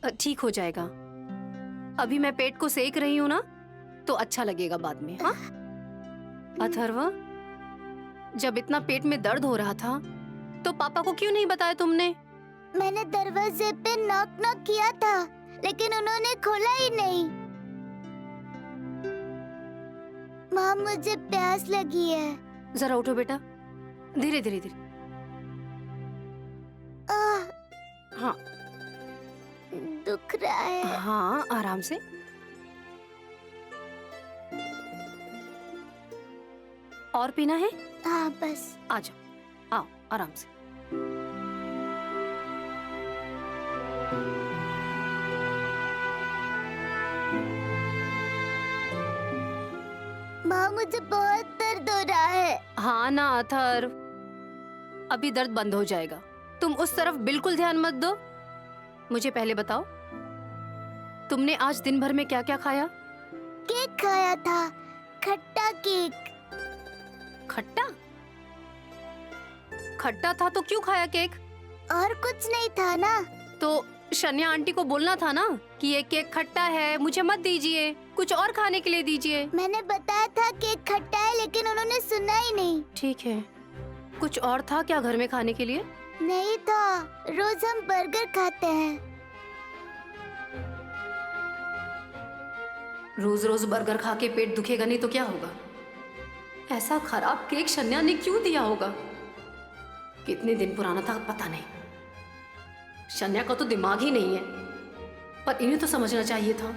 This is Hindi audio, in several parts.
ठीक हो जाएगा। अभी मैं पेट को सेक रही हूँ ना, तो अच्छा लगेगा बाद में। हाँ अथर्व, जब इतना पेट में दर्द हो रहा था तो पापा को क्यों नहीं बताया तुमने? मैंने दरवाजे पे नॉक नॉक किया था, लेकिन उन्होंने खोला ही नहीं। माँ, मुझे प्यास लगी है। जरा उठो बेटा, धीरे धीरे धीरे। हाँ दुख रहा है। हाँ, आराम से। और पीना है? हाँ बस। आ जाओ, आओ आराम से। माँ, मुझे बहुत दर्द हो रहा है। हाँ ना अथर्व, अभी दर्द बंद हो जाएगा। तुम उस तरफ बिल्कुल ध्यान मत दो। मुझे पहले बताओ, तुमने आज दिन भर में क्या क्या खाया? केक खाया था, खट्टा केक। खट्टा? खट्टा था तो क्यों खाया केक? और कुछ नहीं था ना। तो शन्या आंटी को बोलना था ना कि ये केक खट्टा है, मुझे मत दीजिए, कुछ और खाने के लिए दीजिए। मैंने बताया था केक खट्टा है, लेकिन उन्होंने सुना ही नहीं। ठीक है, कुछ और था क्या घर में खाने के लिए? नहीं था, रोज हम बर्गर खाते हैं। रोज रोज बर्गर खा के पेट दुखेगा नहीं तो क्या होगा? ऐसा खराब केक शन्या ने क्यों दिया होगा? कितने दिन पुराना था पता नहीं। शन्या का तो दिमाग ही नहीं है, पर इन्हें तो समझना चाहिए था,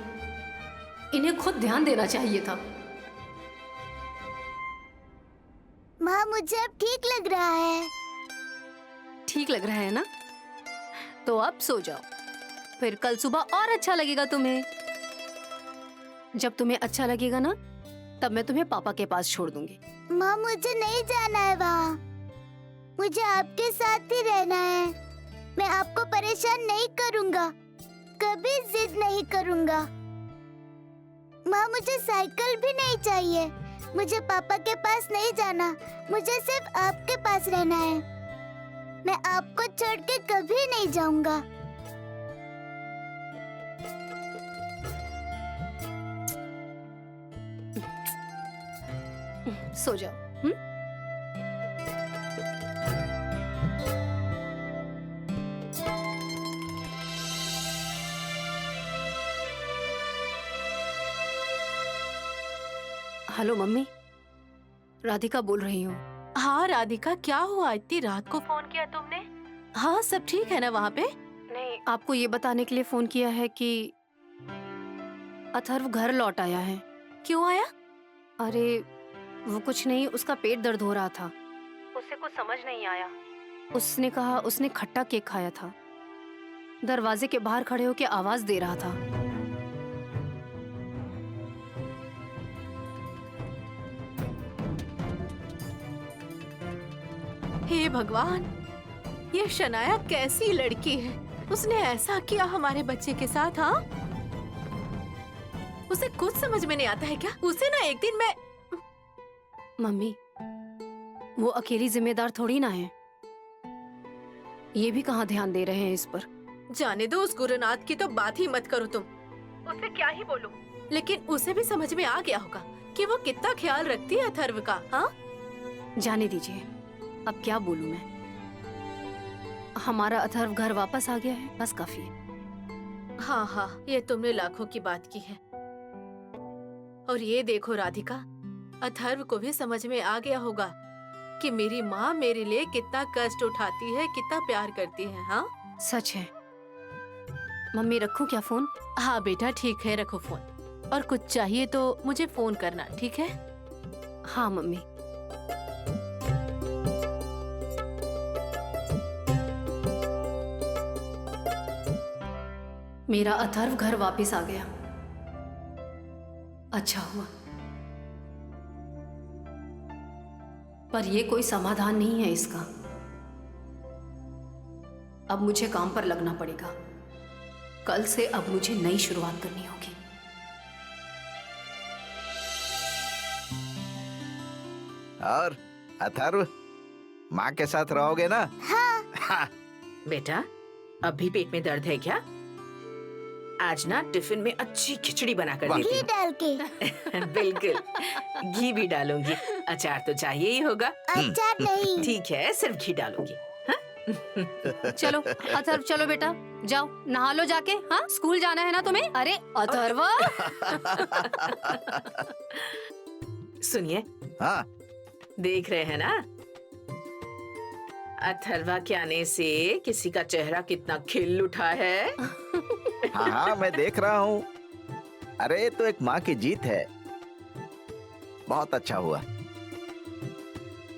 इन्हें खुद ध्यान देना चाहिए था। माँ, मुझे अब ठीक लग रहा है। ठीक लग रहा है ना? तो अब सो जाओ, फिर कल सुबह और अच्छा लगेगा तुम्हें। जब तुम्हें अच्छा लगेगा ना, तब मैं तुम्हें पापा के पास छोड़ दूंगी। माँ, मुझे नहीं जाना है वहाँ। मुझे आपके साथ ही रहना है। मैं आपको परेशान नहीं करूँगा, कभी जिद नहीं करूँगा। माँ, मुझे साइकिल भी नहीं चाहिए। मुझे पापा के पास नहीं जाना, मुझे सिर्फ आपके पास रहना है। मैं आपको छोड़ के कभी नहीं जाऊँगा। सो जाओ। हेलो मम्मी, राधिका बोल रही हूँ। हाँ राधिका, क्या हुआ? इतनी रात को फोन किया तुमने? हाँ सब ठीक है ना वहाँ पे? नहीं, आपको ये बताने के लिए फोन किया है कि अथर्व घर लौट आया है। क्यों आया? अरे वो कुछ नहीं, उसका पेट दर्द हो रहा था, उसे कुछ समझ नहीं आया। उसने कहा उसने खट्टा केक खाया था। दरवाजे के बाहर खड़े होकर आवाज दे रहा था। हे भगवान, ये शनाया कैसी लड़की है? उसने ऐसा किया हमारे बच्चे के साथ? हाँ, उसे कुछ समझ में नहीं आता है क्या? उसे ना एक दिन मैं मम्मी, वो अकेली जिम्मेदार थोड़ी ना है, ये भी कहाँ ध्यान दे रहे हैं इस पर। जाने दो, उस गुरुनाथ की तो बात ही मत करो तुम। उसे क्या ही बोलूं, लेकिन उसे भी समझ में आ गया होगा कि वो कितना ख्याल रखती है अथर्व का। हाँ, जाने दीजिए, अब क्या बोलूं मैं। हमारा अथर्व घर वापस आ गया है, बस काफी है। हाँ हाँ, ये तुमने लाखों की बात की है। और ये देखो राधिका, अथर्व को भी समझ में आ गया होगा कि मेरी माँ मेरे लिए कितना कष्ट उठाती है, कितना प्यार करती है। हाँ सच है। मम्मी रखूं क्या फोन? हाँ बेटा ठीक है, रखो फोन। और कुछ चाहिए तो मुझे फोन करना, ठीक है? हाँ मम्मी। मेरा अथर्व घर वापस आ गया, अच्छा हुआ। पर यह कोई समाधान नहीं है इसका। अब मुझे काम पर लगना पड़ेगा। कल से अब मुझे नई शुरुआत करनी होगी। और अथर्व, माँ के साथ रहोगे ना? हाँ। बेटा, अब भी पेट में दर्द है क्या? आज ना टिफिन में अच्छी खिचड़ी बना कर घी देती डाल के। हूँ। बिल्कुल, घी भी डालूंगी। अचार तो चाहिए ही होगा। अचार नहीं। ठीक है, सिर्फ घी डालूंगी। चलो अथर्व, चलो बेटा, जाओ नहा लो जाके। हाँ, स्कूल जाना है ना तुम्हें? अरे अथर्व। सुनिए, हाँ देख रहे हैं ना, अथर्वा के आने से किसी का चेहरा कितना खिल उठा है। हाँ हाँ, मैं देख रहा हूँ। अरे ये तो एक माँ की जीत है। बहुत अच्छा हुआ।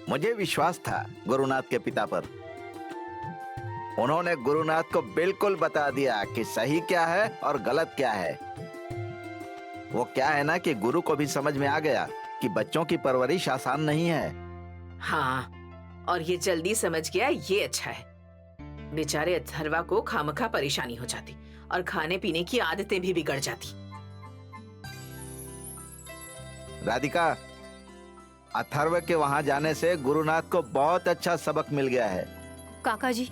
मुझे विश्वास था गुरुनाथ के पिता पर। उन्होंने गुरुनाथ को बिल्कुल बता दिया कि सही क्या है और गलत क्या है। वो क्या है ना कि गुरु को भी समझ में आ गया कि बच्चों की परवरिश आसान नहीं है। हाँ, और ये जल्दी समझ गया, ये अच्छा है। बेचारे अथर्वा को खामखा परेशानी हो जाती और खाने पीने की आदतें भी बिगड़ जाती। राधिका, अथर्व के वहां जाने से गुरुनाथ को बहुत अच्छा सबक मिल गया है। काका जी,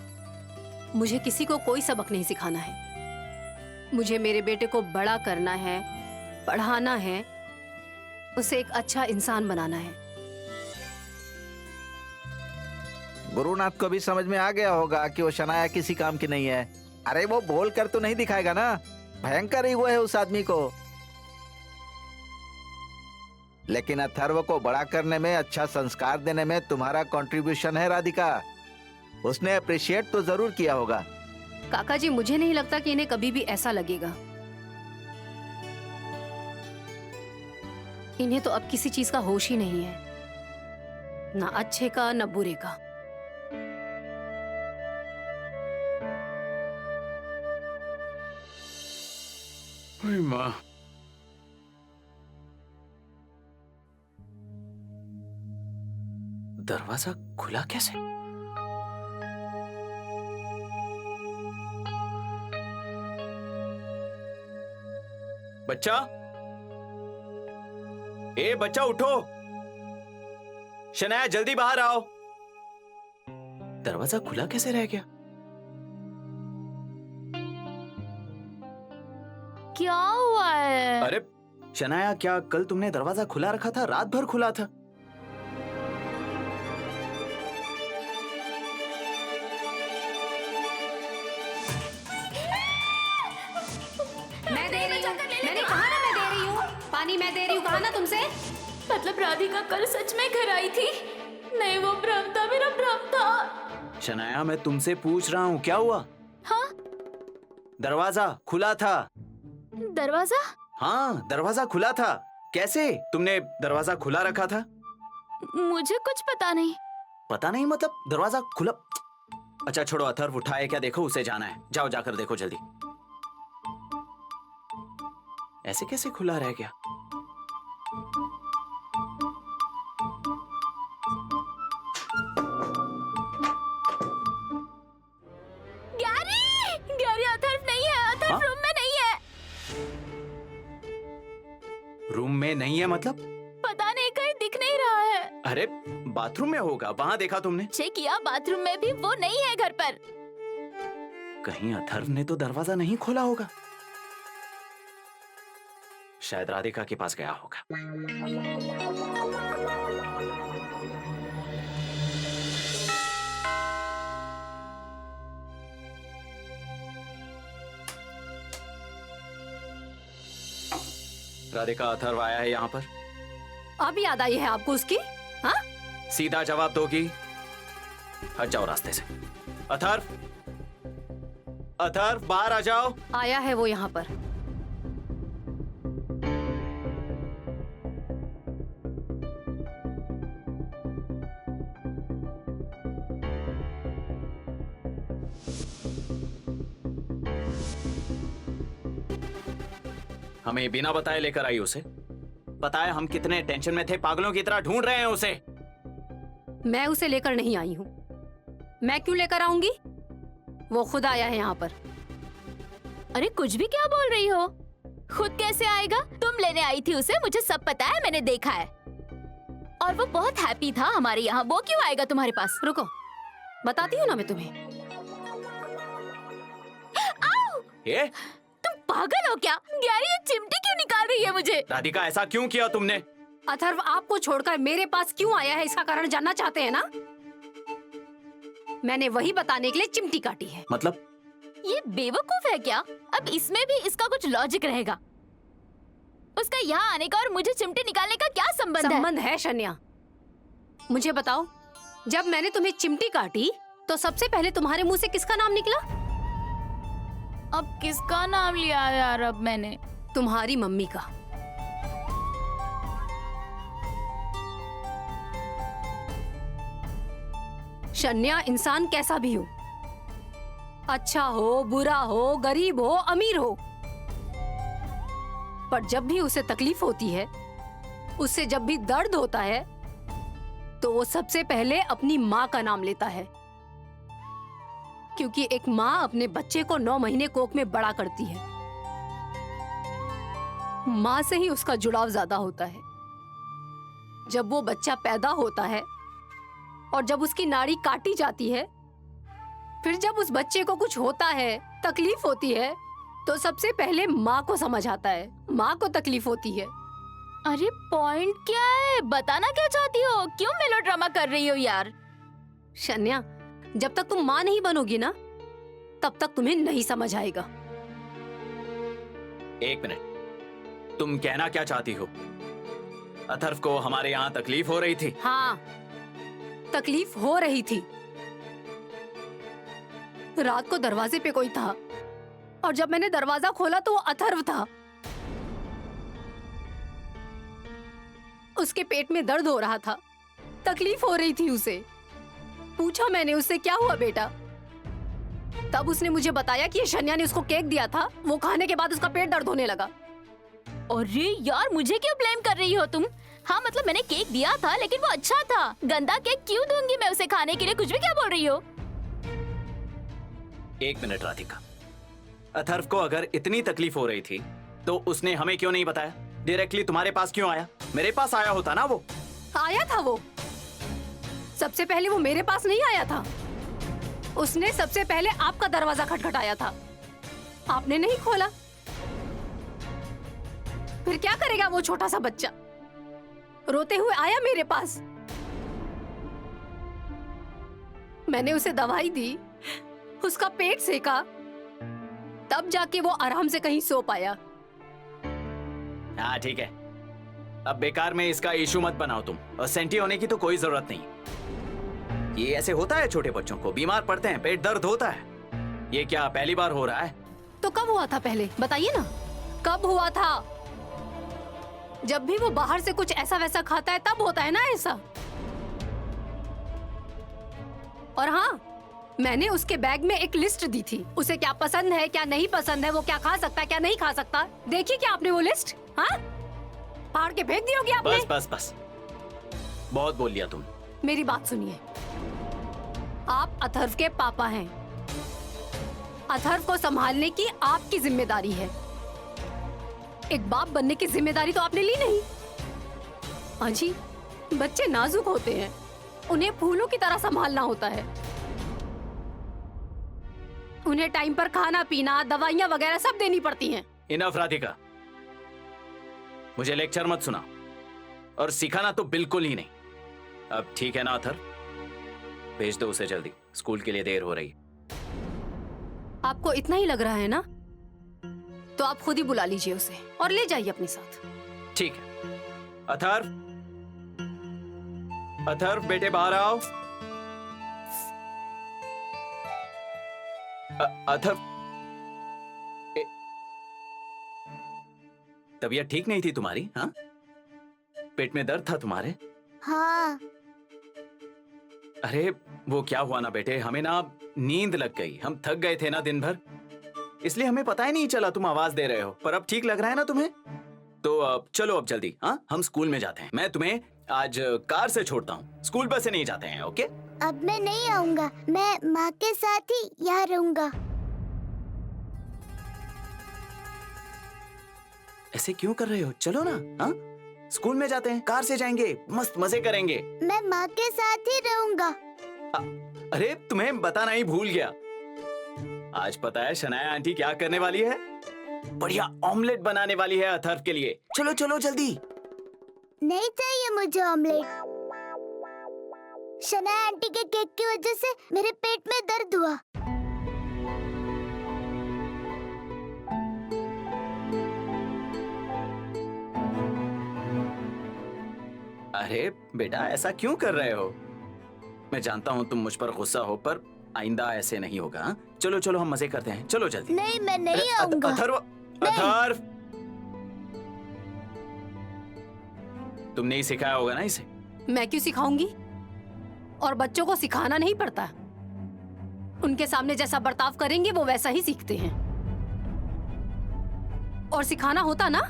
मुझे किसी को कोई सबक नहीं सिखाना है। मुझे मेरे बेटे को बड़ा करना है, पढ़ाना है, उसे एक अच्छा इंसान बनाना है। गुरुनाथ को भी समझ में आ गया होगा कि वो शनाया किसी काम की नहीं है। अरे वो बोल कर तो नहीं दिखाएगा ना, भयंकर ही वो है उस आदमी को। लेकिन अथर्व को बड़ा करने में, अच्छा संस्कार देने में तुम्हारा कंट्रीब्यूशन है राधिका। उसने अप्रिशिएट तो जरूर किया होगा। काका जी, मुझे नहीं लगता कि इन्हें कभी भी ऐसा लगेगा। इन्हें तो अब किसी चीज का होश ही नहीं है, ना अच्छे का ना बुरे का। ओए माँ, दरवाजा खुला कैसे? बच्चा, ए बच्चा उठो। शनाया जल्दी बाहर आओ। दरवाजा खुला कैसे रह गया? क्या हुआ है? अरे शनाया, क्या कल तुमने दरवाजा खुला रखा था? रात भर खुला था। मैं दे रही हूँ, मैंने कहा ना मैं दे रही हूँ। पानी मैं दे रही हूँ, कहा ना तुमसे। मतलब राधिका कल सच में घर आई थी? नहीं, वो भ्रम था, मेरा भ्रम था। शनाया, मैं तुमसे पूछ रहा हूँ, क्या हुआ? हाँ? दरवाजा खुला था। दरवाजा? हाँ, दरवाजा खुला था। कैसे? तुमने दरवाजा खुला रखा था? मुझे कुछ पता नहीं। पता नहीं मतलब दरवाजा खुला? अच्छा छोड़ो, अथर्व उठा है क्या? देखो, उसे जाना है। जाओ, जाकर देखो जल्दी। ऐसे कैसे खुला रह गया? गैरी अथर्व नहीं है, अथर्व हाँ? रूम में नहीं है। रूम में नहीं है मतलब? पता नहीं, कहीं दिख नहीं रहा है। अरे बाथरूम में होगा, वहां देखा तुमने? चेक किया, बाथरूम में भी वो नहीं है घर पर। कहीं अथर्व ने तो दरवाजा नहीं खोला होगा। शायद राधिका के पास गया होगा। राधिका, अथर्व आया है यहाँ पर। अब याद आई है आपको उसकी? हाँ, सीधा जवाब दोगी? हट जाओ रास्ते से। अथर्व, अथर्व बाहर आ जाओ। आया है वो यहाँ पर। हमें बिना बताए लेकर आई उसे। पता है हम कितने टेंशन में थे, पागलों की तरह ढूंढ रहे हैं उसे। मैं उसे लेकर नहीं आई हूँ। मैं क्यों लेकर आऊंगी? वो खुद आया है यहाँ पर। अरे कुछ भी क्या बोल रही हो? खुद कैसे आएगा? तुम लेने आई थी उसे, मुझे सब पता है, मैंने देखा है। और वो बहुत हैप्पी था हमारे यहाँ, वो क्यों आएगा तुम्हारे पास? रुको, बताती हूँ ना मैं तुम्हें। ये तुम पागल हो क्या? गैरी ये चिमटी क्यों निकाल रही है मुझे? राधिका ऐसा क्यों किया तुमने? अथर्व आपको छोड़कर मेरे पास क्यों आया है, इसका कारण जानना चाहते हैं ना? मैंने वही बताने के लिए चिमटी काटी है। मतलब ये बेवकूफ है क्या? अब इसमें भी इसका कुछ लॉजिक रहेगा। उसका यहाँ आने का और मुझे चिमटी निकालने का क्या संबंध है? संबंध है शन्या। मुझे बताओ, जब मैंने तुम्हें चिमटी काटी तो सबसे पहले तुम्हारे मुंह से किसका नाम निकला? अब किसका नाम लिया यार अब मैंने? तुम्हारी मम्मी का। शन्या, इंसान कैसा भी हो, अच्छा हो, बुरा हो, गरीब हो, अमीर हो, पर जब भी उसे तकलीफ होती है, उससे जब भी दर्द होता है, तो वो सबसे पहले अपनी माँ का नाम लेता है। क्योंकि एक माँ अपने बच्चे को 9 महीने कोख में बड़ा करती है। माँ से ही उसका जुड़ाव ज्यादा होता है। जब वो बच्चा पैदा होता है और जब उसकी नाड़ी काटी जाती है, फिर जब उस बच्चे को कुछ होता है, तकलीफ होती है, तो सबसे पहले माँ को समझ आता है, माँ को तकलीफ होती है। अरे पॉइंट क्या है? बताना क्या चाहती हो? क्यों मेलोड्रामा कर रही हो यार? शन्या, जब तक तुम माँ नहीं बनोगी ना, तब तक तुम्हें नहीं समझ आएगा। एक मिनट, तुम कहना क्या चाहती हो? अथर्व को हमारे यहाँ तकलीफ हो रही थी? हाँ, तकलीफ हो रही थी। रात को दरवाजे पे कोई था और जब मैंने दरवाजा खोला तो वो अथर्व था। उसके पेट में दर्द हो रहा था, तकलीफ हो रही थी उसे। पूछा मैंने उससे, क्या हुआ बेटा? तब उसने मुझे बताया कि ये शन्या ने उसको केक दिया था, वो खाने के बाद उसका पेट दर्द होने लगा। अरे यार, मुझे क्यों ब्लेम कर रही हो तुम? हाँ मतलब मैंने केक दिया था, लेकिन वो अच्छा था। गंदा केक क्यों दूंगी मैं उसे खाने के लिए? कुछ भी क्या बोल रही हो? एक मिनट राधिका, अथर्व को अगर इतनी तकलीफ हो रही थी तो उसने हमें क्यों नहीं बताया? डायरेक्टली तुम्हारे पास क्यों आया? मेरे पास आया होता ना। वो आया था, वो सबसे पहले वो मेरे पास नहीं आया था। उसने सबसे पहले आपका दरवाजा खटखटाया था, आपने नहीं खोला। फिर क्या करेगा वो छोटा सा बच्चा? रोते हुए आया मेरे पास। मैंने उसे दवाई दी, उसका पेट सेका, तब जाके वो आराम से कहीं सो पाया। हाँ ठीक है, अब बेकार में इसका इशू मत बनाओ तुम, और सेंटी होने की तो कोई जरूरत नहीं। ये ऐसे होता है, छोटे बच्चों को बीमार पड़ते हैं, पेट दर्द होता है। ये क्या पहली बार हो रहा है? तो कब हुआ था पहले बताइए ना, कब हुआ था? जब भी वो बाहर से कुछ ऐसा वैसा खाता है तब होता है ना ऐसा। और हाँ, मैंने उसके बैग में एक लिस्ट दी थी, उसे क्या पसंद है क्या नहीं पसंद है, वो क्या खा सकता है क्या नहीं खा सकता। देखी क्या आपने वो लिस्ट? हाँ, फाड़ के फेंक दी होगी आपने। बस बस बस, बहुत बोल लिया तुम। मेरी बात सुनिए, आप अथर्व के पापा हैं। अथर्व को संभालने की आपकी जिम्मेदारी है। एक बाप बनने की जिम्मेदारी तो आपने ली नहीं। हाँ जी, बच्चे नाजुक होते हैं, उन्हें फूलों की तरह संभालना होता है। उन्हें टाइम पर खाना पीना, दवाइयाँ वगैरह सब देनी पड़ती हैं। इनफ राधिका, मुझे लेक्चर मत सुना, और सिखाना तो बिल्कुल ही नहीं। अब ठीक है ना अथर्व, भेज दो उसे जल्दी, स्कूल के लिए देर हो रही। आपको इतना ही लग रहा है ना, तो आप खुद ही बुला लीजिए उसे और ले जाइए अपने साथ। ठीक है। अथर्व, अथर्व बेटे बाहर आओ। अथर्व, तबीयत ठीक नहीं थी तुम्हारी? हाँ, पेट में दर्द था तुम्हारे? हाँ। अरे वो क्या हुआ ना बेटे, हमें ना नींद लग गई, हम थक गए थे ना दिन भर, इसलिए हमें पता ही नहीं चला तुम आवाज दे रहे हो। पर अब ठीक लग रहा है ना तुम्हें? तो अब चलो, अब जल्दी, हाँ हम स्कूल में जाते हैं। मैं तुम्हें आज कार से छोड़ता हूँ, स्कूल बस से नहीं जाते हैं। ओके? अब मैं नहीं आऊंगा, मैं माँ के साथ ही यहाँ रहूंगा। ऐसे क्यों कर रहे हो? चलो ना, हाँ स्कूल में जाते हैं, कार से जाएंगे, मस्त मजे करेंगे। मैं माँ के साथ ही रहूंगा। अरे तुम्हें बताना ही भूल गया, आज पता है शनाया आंटी क्या करने वाली है? बढ़िया ऑमलेट बनाने वाली है अथर्व के लिए। चलो चलो जल्दी। नहीं चाहिए मुझे ऑमलेट। शनाया आंटी के केक की वजह से मेरे पेट में दर्द हुआ। अरे बेटा ऐसा क्यों कर रहे हो? मैं जानता हूँ तुम मुझ पर गुस्सा हो, पर आइंदा ऐसे नहीं होगा। हाँ? चलो चलो हम मजे करते हैं, चलो जल्दी। नहीं, मैं नहीं आऊंगा। अथर्व, अथर्व, तुमने ही सिखाया होगा ना इसे। मैं क्यों सिखाऊंगी? और बच्चों को सिखाना नहीं पड़ता। उनके सामने जैसा बर्ताव करेंगे वो वैसा ही सीखते हैं। और सिखाना होता ना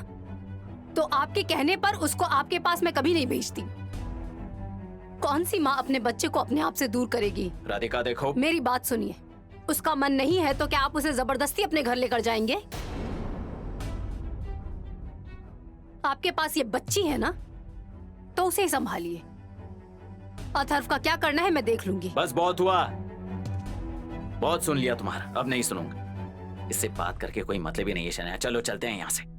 तो आपके कहने पर उसको आपके पास मैं कभी नहीं भेजती। कौन सी माँ अपने बच्चे को अपने आप से दूर करेगी? राधिका देखो, मेरी बात सुनिए। उसका मन नहीं है तो क्या आप उसे जबरदस्ती अपने घर लेकर जाएंगे? आपके पास ये बच्ची है ना, तो उसे ही संभालिए। अथर्व का क्या करना है मैं देख लूंगी। बस बहुत हुआ, बहुत सुन लिया तुम्हारा, अब नहीं सुनूंगा। इससे बात करके कोई मतलब ही नहीं है शनाया। चलो चलते हैं यहाँ से।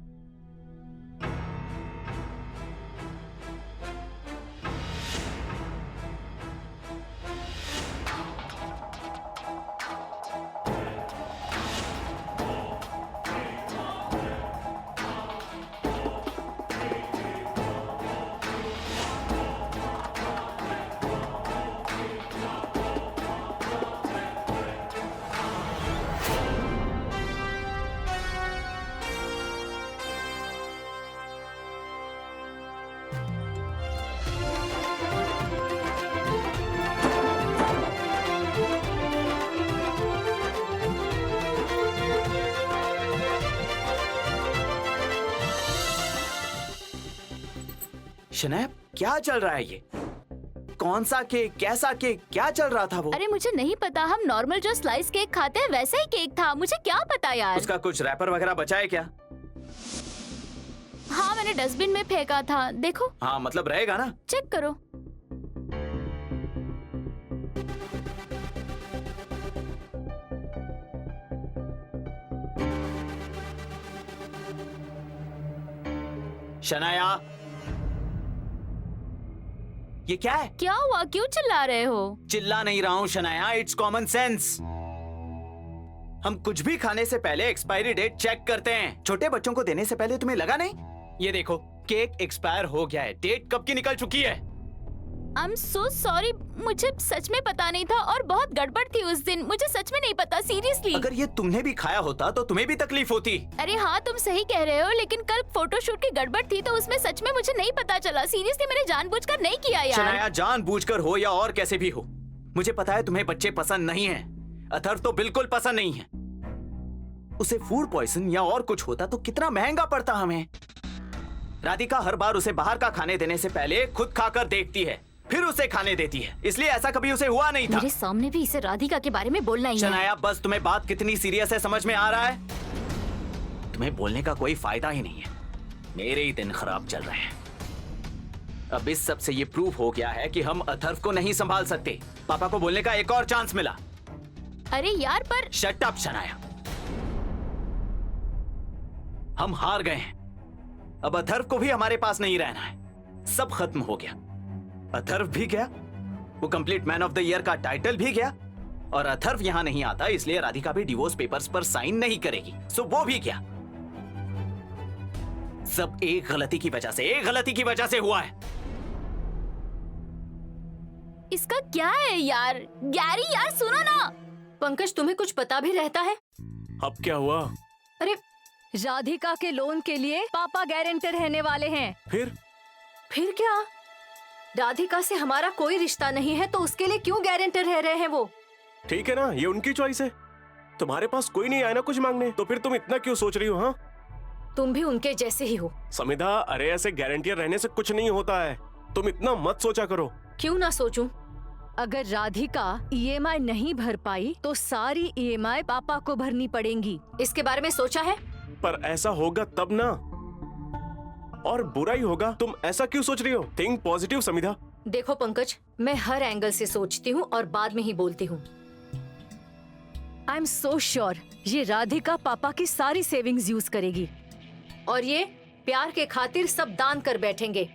शनाया क्या चल रहा है ये? कौन सा केक, कैसा केक, क्या चल रहा था वो? अरे मुझे नहीं पता, हम नॉर्मल जो स्लाइस केक खाते हैं वैसा ही केक था। मुझे क्या पता यार। उसका कुछ रैपर वगैरह बचा है क्या? हाँ मैंने डस्टबिन में फेंका था, देखो। हाँ मतलब रहेगा ना? चेक करो। शनाया, ये क्या है? क्या हुआ, क्यों चिल्ला रहे हो? चिल्ला नहीं रहा हूँ शनाया, इट्स कॉमन सेंस। हम कुछ भी खाने से पहले एक्सपायरी डेट चेक करते हैं। छोटे बच्चों को देने से पहले तुम्हें लगा नहीं? ये देखो, केक एक्सपायर हो गया है, डेट कब की निकल चुकी है। आई एम सो सॉरी, मुझे सच में पता नहीं था और बहुत गड़बड़ थी उस दिन। मुझे सच में नहीं पता, सीरियसली। अगर ये तुमने भी खाया होता तो तुम्हें भी तकलीफ होती। अरे हाँ तुम सही कह रहे हो, लेकिन कल फोटोशूट की गड़बड़ थी तो उसमें सच में मुझे नहीं पता चला। सीरियसली मैंने जानबूझकर नहीं किया यार। शनाया, जानबूझकर हो या और कैसे भी हो, मुझे पता है तुम्हें बच्चे पसंद नहीं है। अथर्व तो बिल्कुल पसंद नहीं है। उसे फूड पॉइजन या और कुछ होता तो कितना महंगा पड़ता हमें। राधिका हर बार उसे बाहर का खाने देने से पहले खुद खाकर देखती है, फिर उसे खाने देती है, इसलिए ऐसा कभी उसे हुआ नहीं था। मेरे सामने भी इसे राधिका के बारे में बोलना ही है। शनाया, बस तुम्हें बात कितनी सीरियस है समझ में आ रहा है? तुम्हें बोलने का कोई फायदा ही नहीं है। मेरे ही दिन खराब चल रहे हैं। अब इस सब से ये प्रूफ हो गया है कि हम अथर्व को नहीं संभाल सकते। पापा को बोलने का एक और चांस मिला। अरे यार पर शट अप शनाया, हम हार गए हैं। अब अथर्व को भी हमारे पास नहीं रहना है। सब खत्म हो गया। अथर्व भी गया, वो complete man of the year का टाइटल भी गया, और अथर्व यहां नहीं आता इसलिए राधिका भी डिवोर्स पेपर्स पर साइन नहीं करेगी, सो वो भी गया। सब एक गलती की वजह से हुआ है। इसका क्या है यार? गैरी यार सुनो ना। पंकज, तुम्हें कुछ पता भी रहता है? अब क्या हुआ? अरे राधिका के लोन के लिए पापा गारंटर रहने वाले हैं। फिर क्या? राधिका से हमारा कोई रिश्ता नहीं है तो उसके लिए क्यों गारंटर रह रहे हैं वो? ठीक है ना, ये उनकी चॉइस है। तुम्हारे पास कोई नहीं आया ना कुछ मांगने, तो फिर तुम इतना क्यों सोच रही हो? हाँ, तुम भी उनके जैसे ही हो। समिधा, अरे ऐसे गारंटियर रहने से कुछ नहीं होता है। तुम इतना मत सोचा करो। क्यों ना सोचूं? अगर राधिका ईएमआई नहीं भर पाई तो सारी ईएमआई पापा को भरनी पड़ेगी। इसके बारे में सोचा है? पर ऐसा होगा तब ना, और बुरा ही होगा। तुम ऐसा क्यों सोच रही हो? थिंक पॉजिटिव समिधा। देखो पंकज, मैं हर एंगल से सोचती हूँ और बाद में ही बोलती हूँ। आई एम सो श्योर ये राधिका पापा की सारी सेविंग्स यूज करेगी। और ये प्यार के खातिर सब दान कर बैठेंगे।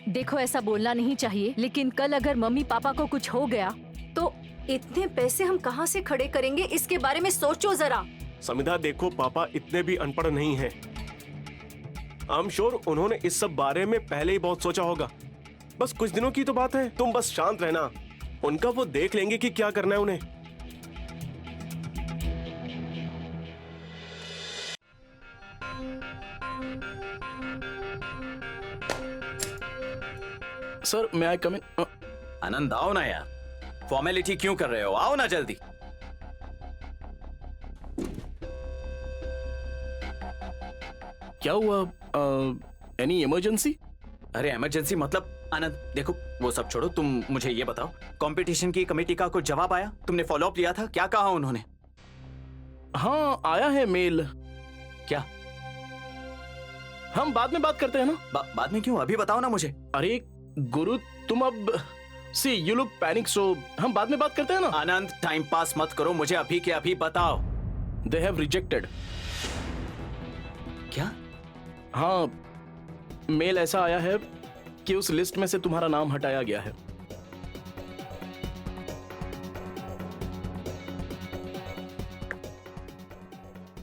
देखो ऐसा बोलना नहीं चाहिए, लेकिन कल अगर मम्मी पापा को कुछ हो गया तो इतने पैसे हम कहाँ से खड़े करेंगे, इसके बारे में सोचो जरा। समिधा देखो, पापा इतने भी अनपढ़ नहीं हैं। आई एम श्योर उन्होंने इस सब बारे में पहले ही बहुत सोचा होगा। बस कुछ दिनों की तो बात है, तुम बस शांत रहना, उनका वो देख लेंगे कि क्या करना है उन्हें। सर मैं आई कम इन? आनंद आओ ना यार, फॉर्मेलिटी क्यों कर रहे हो, आओ ना जल्दी। क्या हुआ? Any emergency? अरे इमरजेंसी मतलब आनंद देखो वो सब छोड़ो, तुम मुझे ये बताओ, कंपटीशन की कमेटी का कुछ जवाब आया? तुमने फॉलो अप लिया था? क्या कहा उन्होंने? हाँ आया है मेल। क्या? हम बाद में बात करते हैं ना। बाद में क्यों, अभी बताओ ना मुझे। अरे गुरु तुम अब सी यू लुक पैनिक, सो हम बाद में बात करते हैं ना। आनंद टाइम पास मत करो, मुझे अभी के अभी बताओ। They have rejected. क्या? हाँ मेल ऐसा आया है कि उस लिस्ट में से तुम्हारा नाम हटाया गया है।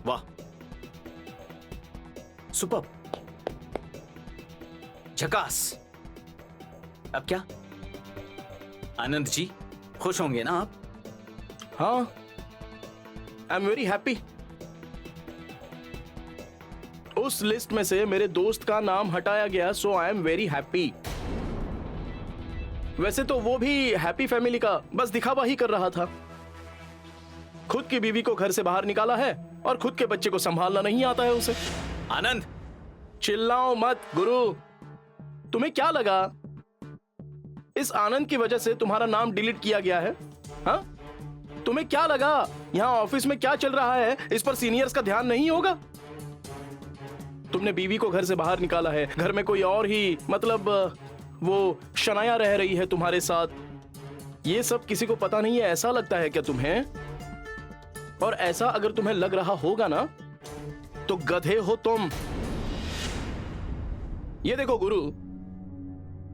वाह सुपर, झकास। अब क्या आनंद जी, खुश होंगे ना आप? हाँ आई एम वेरी हैप्पी। उस लिस्ट में से मेरे दोस्त का नाम हटाया गया, सो आई एम वेरी हैप्पी। वैसे तो वो भी हैप्पी फैमिली का बस दिखावा ही कर रहा था। खुद की बीवी को घर से बाहर निकाला है और खुद के बच्चे को संभालना नहीं आता है उसे। आनंद चिल्लाओ मत गुरु। तुम्हें क्या लगा इस आनंद की वजह से तुम्हारा नाम डिलीट किया गया है? हाँ तुम्हें क्या लगा यहाँ ऑफिस में क्या चल रहा है इस पर सीनियर्स का ध्यान नहीं होगा? तुमने बीवी को घर से बाहर निकाला है, घर में कोई और ही मतलब वो शनाया रह रही है तुम्हारे साथ। ये सब किसी को पता नहीं है, ऐसा लगता है क्या तुम्हें? और ऐसा अगर तुम्हें लग रहा होगा ना तो गधे हो तुम। ये देखो गुरु,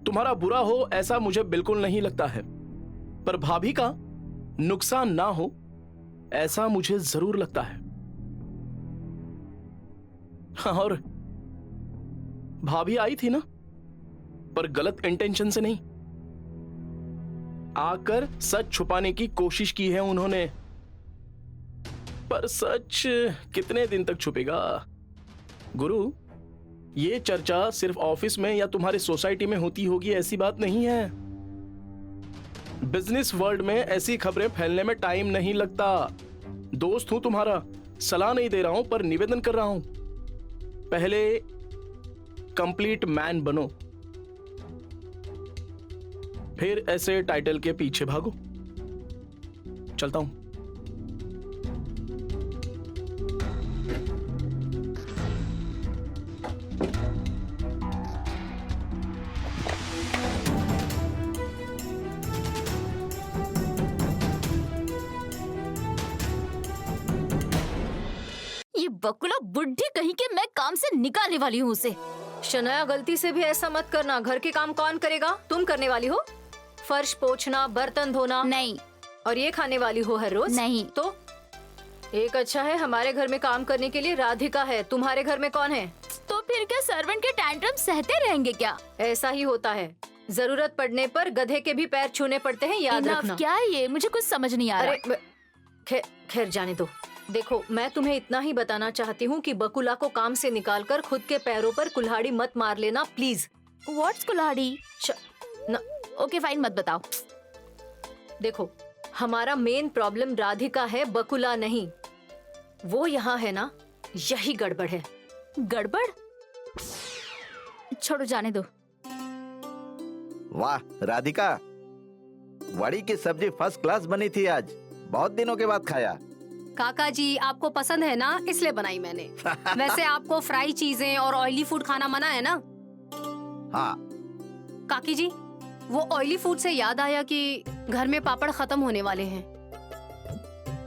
तुम्हारा बुरा हो ऐसा मुझे बिल्कुल नहीं लगता है, पर भाभी का नुकसान ना हो ऐसा मुझे जरूर लगता है। और भाभी आई थी ना, पर गलत इंटेंशन से नहीं, आकर सच छुपाने की कोशिश की है उन्होंने। पर सच कितने दिन तक छुपेगा गुरु? ये चर्चा सिर्फ ऑफिस में या तुम्हारी सोसाइटी में होती होगी ऐसी बात नहीं है। बिजनेस वर्ल्ड में ऐसी खबरें फैलने में टाइम नहीं लगता। दोस्त हूं तुम्हारा, सलाह नहीं दे रहा हूं पर निवेदन कर रहा हूं, पहले कंप्लीट मैन बनो, फिर ऐसे टाइटल के पीछे भागो। चलता हूं। ये बकुला बुढ़ी कहीं के मैं काम से निकालने वाली हूँ उसे। शनाया गलती से भी ऐसा मत करना। घर के काम कौन करेगा? तुम करने वाली हो, फर्श पोंछना, बर्तन धोना। नहीं। और ये खाने वाली हो हर रोज? नहीं। तो एक अच्छा है, हमारे घर में काम करने के लिए राधिका है। तुम्हारे घर में कौन है? तो फिर क्या सर्वेंट के टैंट्रम सहते रहेंगे क्या? ऐसा ही होता है, जरूरत पड़ने पर गधे के भी पैर छूने पड़ते हैं, याद Enough, रखना। क्या है ये? मुझे कुछ समझ नहीं आ रहा। अरे खैर जाने दो। देखो मैं तुम्हें इतना ही बताना चाहती हूँ कि बकुला को काम से निकालकर खुद के पैरों पर कुल्हाड़ी मत मार लेना प्लीज। व्हाट्स कुल्हाड़ी? न, ओके फाइन, मत बताओ। देखो हमारा मेन प्रॉब्लम राधिका है, बकुला नहीं। वो यहाँ है ना, यही गड़बड़ है। गड़बड़? छोड़ो, जाने दो। वाह राधिका, वड़ी की सब्जी फर्स्ट क्लास बनी थी आज, बहुत दिनों के बाद खाया। काका जी आपको पसंद है ना, इसलिए बनाई मैंने। वैसे आपको फ्राई चीजें और ऑयली फूड खाना मना है ना? हाँ। काकी जी, वो ऑयली फूड से याद आया कि घर में पापड़ खत्म होने वाले हैं।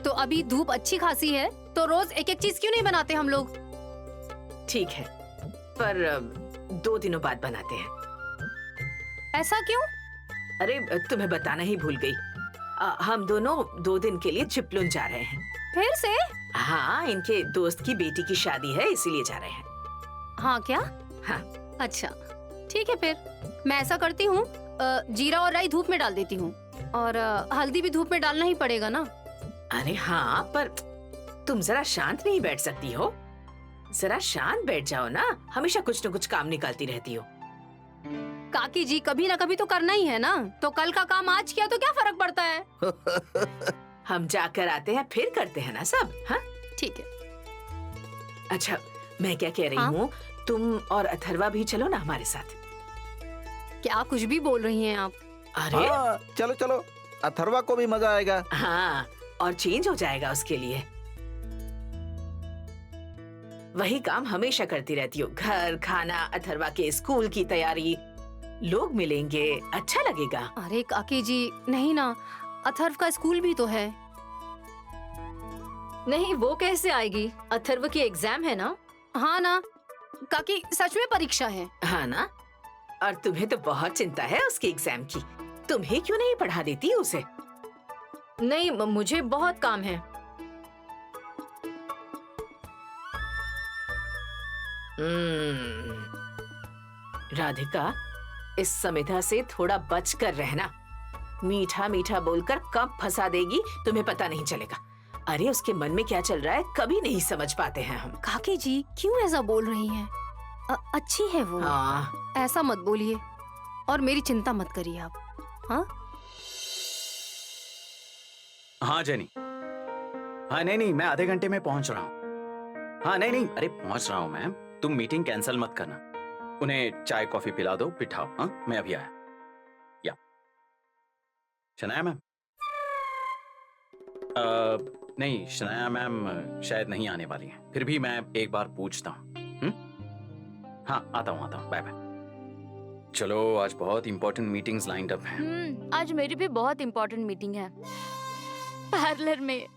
तो अभी धूप अच्छी खासी है, तो रोज एक एक चीज क्यों नहीं बनाते हम लोग? ठीक है, पर 2 दिनों बाद बनाते हैं। ऐसा क्यों? अरे तुम्हें बताना ही भूल गई। हम दोनों 2 दिन के लिए चिपलुन जा रहे हैं। फिर से? हाँ, इनके दोस्त की बेटी की शादी है, इसीलिए जा रहे हैं। हाँ क्या? हाँ। अच्छा ठीक है, फिर मैं ऐसा करती हूँ, जीरा और राई धूप में डाल देती हूँ, और हल्दी भी धूप में डालना ही पड़ेगा ना? अरे हाँ, पर तुम जरा शांत नहीं बैठ सकती हो? जरा शांत बैठ जाओ ना, हमेशा कुछ न कुछ काम निकालती रहती हो। काकी जी, कभी ना कभी तो करना ही है ना, तो कल का काम आज किया तो क्या फर्क पड़ता है? हम जाकर आते हैं, फिर करते हैं ना सब। हाँ ठीक है। अच्छा, मैं क्या कह रही हाँ? हूँ, तुम और अथर्वा भी चलो ना हमारे साथ। क्या कुछ भी बोल रही हैं आप? अरे हाँ, चलो चलो, अथर्वा को भी मजा आएगा। हाँ, और चेंज हो जाएगा उसके लिए। वही काम हमेशा करती रहती हो, घर, खाना, अथर्वा के स्कूल की तैयारी। लोग मिलेंगे, अच्छा लगेगा। अरे काकी जी, नहीं ना, अथर्व का स्कूल भी तो है। नहीं, वो कैसे आएगी? अथर्व की एग्जाम है ना। हाँ ना काकी, सच में परीक्षा है। हाँ ना, और तुम्हें तो बहुत चिंता है उसके एग्जाम की। तुम्हें क्यों नहीं पढ़ा देती उसे? नहीं, मुझे बहुत काम है। राधिका, इस समिधा से थोड़ा बच कर रहना। मीठा मीठा बोलकर कब फंसा देगी तुम्हें पता नहीं चलेगा। अरे उसके मन में क्या चल रहा है कभी नहीं समझ पाते हैं हम। काकी जी, क्यों ऐसा बोल रही हैं? अच्छी है वो। हाँ, ऐसा मत बोलिए, और मेरी चिंता मत करिए आप। हाँ हाँ जेनी, हाँ नहीं, मैं आधे घंटे में पहुंच रहा हूँ। हाँ नहीं, अरे पहुंच रहा हूँ मैम, तुम मीटिंग कैंसिल मत करना। उन्हें चाय कॉफी पिला दो, बिठाओ। हाँ, मैं अभी आया। या शनाया मैम? नहीं, शनाया मैम शायद नहीं आने वाली हैं। फिर भी मैं एक बार पूछता हूँ। हाँ, आता हूँ, बाय बाय। चलो, आज बहुत इंपॉर्टेंट मीटिंग्स लाइंड अप हैं। आज मेरी भी बहुत इम्पोर्टेंट मीटिंग है पार्लर में।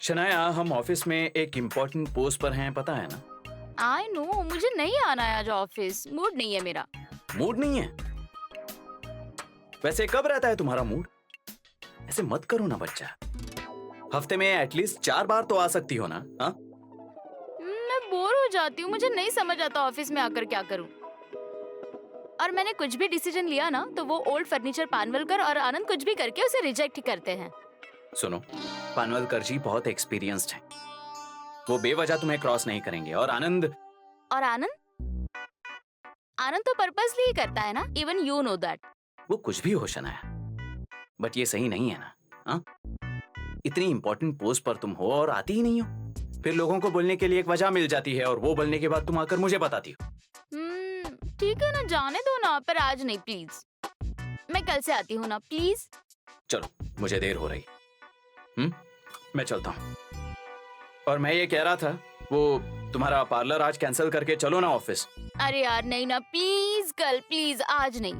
शनाया, हम ऑफिस में एक इम्पोर्टेंट पोस्ट पर हैं, पता है ना? आई नो, मुझे नहीं आना है आज ऑफिस, मूड नहीं है मेरा। मूड नहीं है? वैसे कब रहता है तुम्हारा मूड? ऐसे मत करो ना बच्चा, हफ्ते में एटलीस्ट 4 बार तो आ सकती हो ना। हाँ, मैं बोर हो जाती हूँ, मुझे नहीं समझ आता ऑफिस में आकर क्या करूँ। और मैंने कुछ भी डिसीजन लिया ना, तो वो ओल्ड फर्नीचर पानवलकर और आनंद कुछ भी करके उसे रिजेक्ट ही करते हैं। सुनो, पानवलकर जी बहुत एक्सपीरियंस्ड हैं, वो बेवजह तुम्हें क्रॉस नहीं करेंगे। और आनंद तो पर्पसली ही करता है ना, इवन यू नो दैट। वो कुछ भी हो शनाया, बट ये सही नहीं है ना। हाँ, इतनी इंपॉर्टेंट पोस्ट पर तुम हो और आती ही नहीं हो। फिर लोगों को बोलने के लिए एक वजह मिल जाती है, और वो बोलने के बाद तुम आकर मुझे बताती हो। ठीक है ना, जाने दो ना, पर आज नहीं प्लीज। मैं कल से आती हूँ ना, प्लीज। चलो, मुझे देर हो रही। मैं चलता हूँ। और मैं ये कह रहा था, वो तुम्हारा पार्लर आज कैंसिल करके चलो ना ऑफिस। अरे यार नहीं ना, प्लीज कल, प्लीज आज नहीं।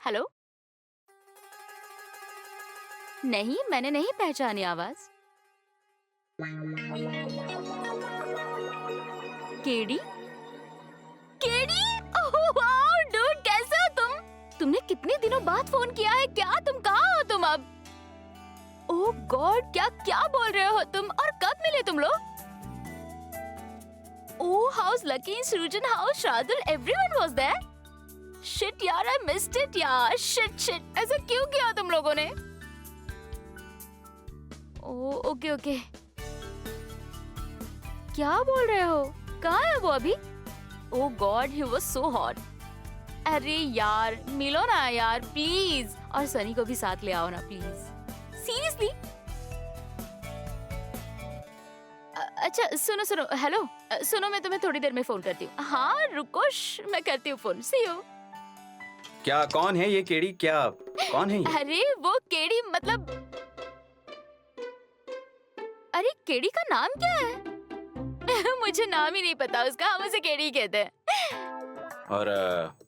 हेलो? नहीं, मैंने नहीं पहचानी आवाज। केडी? ओह वाओ डूड, कैसे हो तुम? तुमने कितने दिनों बाद फोन किया है, क्या तुम कहाँ हो तुम अब? ओह गॉड, क्या बोल रहे हो तुम, और कब मिले तुम लोग? Oh house Lucky, Srijan house, Shardul, everyone was there. Shit यार, आई मिस्ड इट यार, शिट, ऐसा क्यों किया तुम लोगों ने? Oh okay. क्या बोल रहे हो, कहाँ है वो अभी? Oh god, he was so hot. अरे यार मिलो ना यार प्लीज, और सनी को भी साथ ले आओ ना प्लीज, सीरियसली। अच्छा सुनो, हेलो सुनो, मैं तुम्हें थोड़ी देर में फोन करती हूँ। हाँ रुको, मैं करती हूँ फोन, सी यू। क्या, कौन है ये केडी? क्या कौन है ये? अरे वो केडी मतलब, अरे केडी का नाम क्या है? मुझे नाम ही नहीं पता उसका, हम उसे केडी कहते हैं। और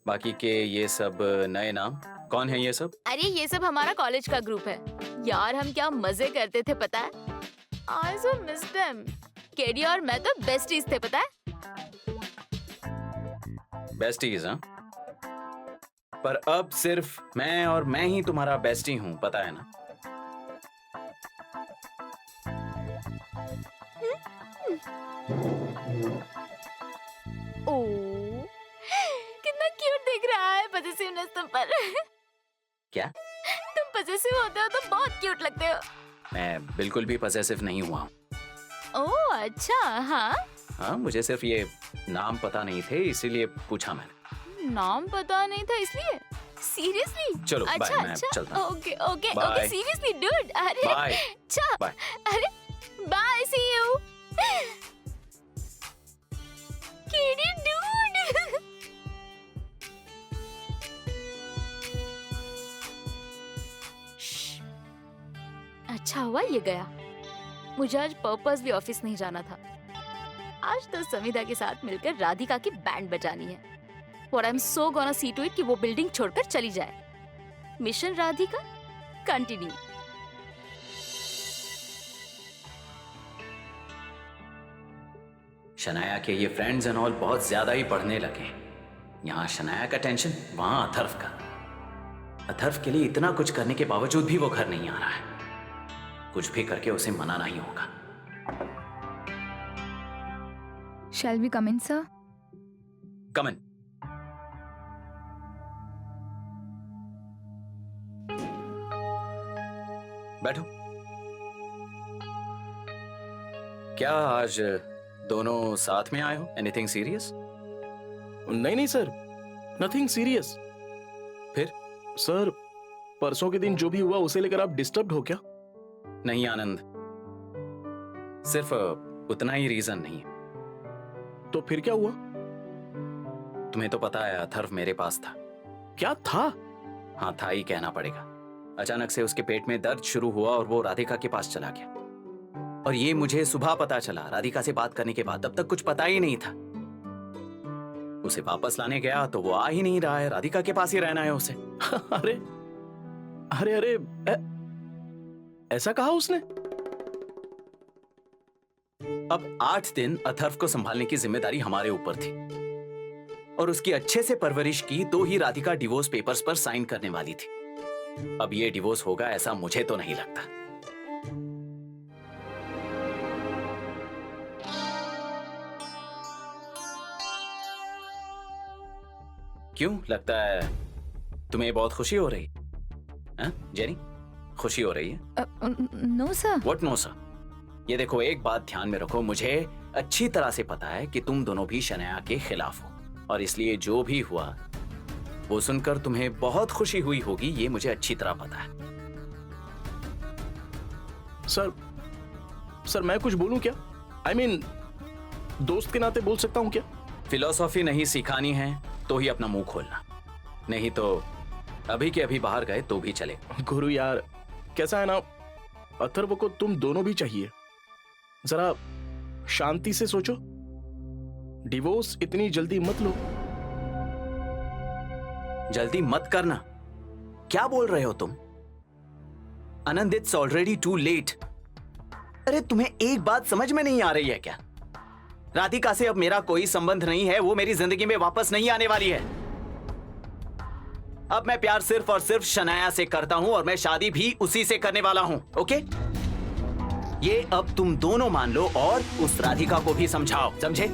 बाकी के ये सब नए नाम कौन है ये सब? अरे ये सब हमारा कॉलेज का ग्रुप है यार। हम क्या मजे करते थे पता है। आई सो मिस देम। केडी और मैं तो बेस्टीज थे पता है। बेस्टीज हाँ? पर अब सिर्फ मैं और मैं ही तुम्हारा बेस्टी हूँ, पता है ना? ओ कितना क्यूट दिख रहा है पजेसिवनेस तुम पर। क्या? तुम पजेसिव होते हो तो बहुत क्यूट लगते हो। मैं बिल्कुल भी पजेसिव नहीं हुआ हूँ। ओह अच्छा। हाँ हाँ, मुझे सिर्फ ये नाम पता नहीं थे इसीलिए पूछा मैंने। नाम पता नहीं था इसलिए? सीरियसली? चलो, बाय, अच्छा मैं अच्छा चलता हूँ। Okay okay bye. Okay seriously dude. अरे बाय। अच्छा बाय। अरे bye see you kiddie dude. अच्छा हुआ ये गया। मुझे आज पर्पसली ऑफिस नहीं जाना था। आज तो समिधा के साथ मिलकर राधिका की बैंड बजानी है। और I am so gonna see to it कि वो बिल्डिंग छोड़कर चली जाए। Mission Radhika continue. शनाया के ये फ्रेंड्स एंड ऑल बहुत ज्यादा ही बढ़ने लगे। यहाँ शनाया का टेंशन, वहां अथर्व का। अथर्व के लिए इतना कुछ करने के बावजूद भी वो घर नहीं आ रहा है। कुछ भी करके उसे मना नहीं होगा। Shall we come in, sir? Come in. बैठो। क्या आज दोनों साथ में आए हो? Anything serious? नहीं नहीं सर, नथिंग सीरियस। फिर? सर परसों के दिन जो भी हुआ उसे लेकर आप डिस्टर्ब्ड हो क्या? नहीं आनंद, सिर्फ उतना ही रीजन नहीं है। तो फिर क्या हुआ? तुम्हें तो पता है अथर्व मेरे पास था। क्या था? हाँ था ही कहना पड़ेगा। अचानक से उसके पेट में दर्द शुरू हुआ और वो राधिका के पास चला गया। और ये मुझे सुबह पता चला राधिका से बात करने के बाद। तब तक कुछ पता ही नहीं था। उसे वापस लाने गया तो वो आ ही नहीं रहा है। राधिका के पास ही रहना है उसे। अरे अरे अरे ऐसा कहा उसने? अब 8 दिन अथर्व को संभालने की जिम्मेदारी हमारे ऊपर थी और उसकी अच्छे से परवरिश की तो ही राधिका डिवोर्स पेपर्स पर साइन करने वाली थी। अब ये डिवोर्स होगा ऐसा मुझे तो नहीं लगता। क्यों लगता है तुम्हें बहुत खुशी हो रही? जेनी, खुशी हो रही है? No, sir. What no sir? ये देखो, एक बात ध्यान में रखो, मुझे अच्छी तरह से पता है कि तुम दोनों भी शनाया के खिलाफ हो और इसलिए जो भी हुआ वो सुनकर तुम्हें बहुत खुशी हुई होगी, ये मुझे अच्छी तरह पता है। सर मैं कुछ बोलूं क्या? I mean, दोस्त के नाते बोल सकता हूं क्या? फिलॉसफी नहीं सिखानी है तो ही अपना मुंह खोलना, नहीं तो अभी के अभी बाहर गए तो भी चले। गुरु यार, कैसा है ना, अथर्व को तुम दोनों भी चाहिए। जरा शांति से सोचो, डिवोर्स इतनी जल्दी मत लो। जल्दी मत करना? क्या बोल रहे हो तुम? आनंद, इट्स ऑलरेडी टू लेट। अरे तुम्हें एक बात समझ में नहीं आ रही है क्या? राधिका से अब मेरा कोई संबंध नहीं है। वो मेरी जिंदगी में वापस नहीं आने वाली है। अब मैं प्यार सिर्फ और सिर्फ शनाया से करता हूं और मैं शादी भी उसी से करने वाला हूं। ओके? ये अब तुम दोनों मान लो और उस राधिका को भी समझाओ, समझे?